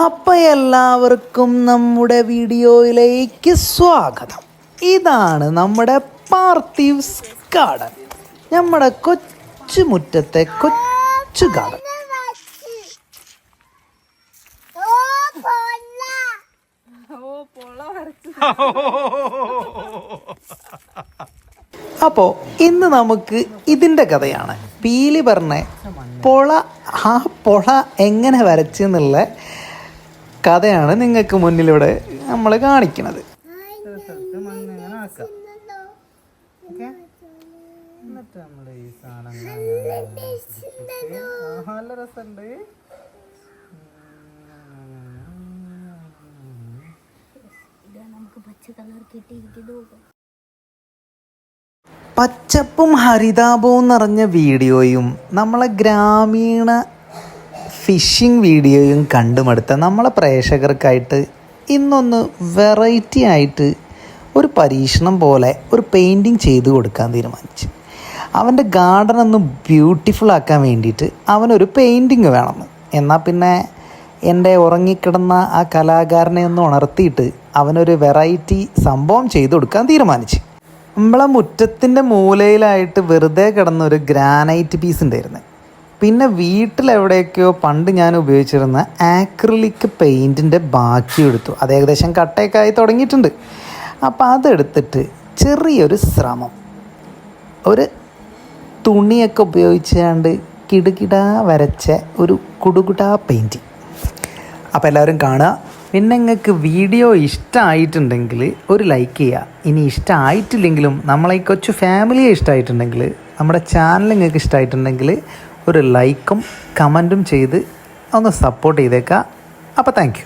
അപ്പം എല്ലാവർക്കും നമ്മുടെ വീഡിയോയിലേക്ക് സ്വാഗതം. ഇതാണ് നമ്മുടെ പാർത്ഥീവ്സ് ഗാർഡൻ, നമ്മുടെ കൊച്ചു മുറ്റത്തെ കൊച്ചു ഗാർഡൻ. അപ്പോൾ ഇന്ന് നമുക്ക് ഇതിൻ്റെ കഥയാണ്. പീലി പറഞ്ഞ പൊള എങ്ങനെ വരച്ചെന്നുള്ള കഥയാണ് നിങ്ങൾക്ക് മുന്നിലൂടെ നമ്മൾ കാണിക്കുന്നത്. നല്ല രസമുണ്ട്. പച്ചപ്പും ഹരിതാപവും നിറഞ്ഞ വീഡിയോയും നമ്മളെ ഗ്രാമീണ ഫിഷിംഗ് വീഡിയോയും കണ്ടുമടുത്ത നമ്മളെ പ്രേക്ഷകർക്കായിട്ട് ഇന്നൊന്ന് വെറൈറ്റി ആയിട്ട് ഒരു പരീക്ഷണം പോലെ ഒരു പെയിൻറ്റിങ് ചെയ്ത് കൊടുക്കാൻ തീരുമാനിച്ചു. അവൻ്റെ ഗാർഡൻ ഒന്ന് ബ്യൂട്ടിഫുൾ ആക്കാൻ വേണ്ടിയിട്ട് അവനൊരു പെയിൻറ്റിങ് വേണമെന്ന്. എന്നാൽ പിന്നെ എൻ്റെ ഉറങ്ങിക്കിടന്ന ആ കലാകാരനെ ഒന്ന് ഉണർത്തിയിട്ട് അവനൊരു വെറൈറ്റി സംഭവം ചെയ്ത് കൊടുക്കാൻ തീരുമാനിച്ചു. നമ്മളെ മുറ്റത്തിൻ്റെ മൂലയിലായിട്ട് വെറുതെ കിടന്നൊരു ഗ്രാനൈറ്റ് പീസ് ഉണ്ടായിരുന്നു. പിന്നെ വീട്ടിലെവിടെയൊക്കെയോ പണ്ട് ഞാൻ ഉപയോഗിച്ചിരുന്ന ആക്രിലിക് പെയിൻറ്റിൻ്റെ ബാക്കി എടുത്തു. അത് ഏകദേശം കട്ടയൊക്കെ ആയി തുടങ്ങിയിട്ടുണ്ട്. അപ്പോൾ അതെടുത്തിട്ട് ചെറിയൊരു ശ്രമം, ഒരു തുണിയൊക്കെ ഉപയോഗിച്ചാണ്ട് കിടുകിട വരച്ച ഒരു കുടുകുടാ പെയിൻറ്റിങ്. അപ്പോൾ എല്ലാവരും കാണുക. പിന്നെ നിങ്ങൾക്ക് വീഡിയോ ഇഷ്ടമായിട്ടുണ്ടെങ്കിൽ ഒരു ലൈക്ക് ചെയ്യുക. ഇനി ഇഷ്ടമായിട്ടില്ലെങ്കിലും നമ്മളെ ഈ കൊച്ചു ഫാമിലിയെ ഇഷ്ടമായിട്ടുണ്ടെങ്കിൽ, നമ്മുടെ ചാനൽ നിങ്ങൾക്ക് ഇഷ്ടമായിട്ടുണ്ടെങ്കിൽ ഒരു ലൈക്കും കമൻറ്റും ചെയ്ത് ഒന്ന് സപ്പോർട്ട് ചെയ്തേക്കാം. അപ്പോൾ താങ്ക് യു.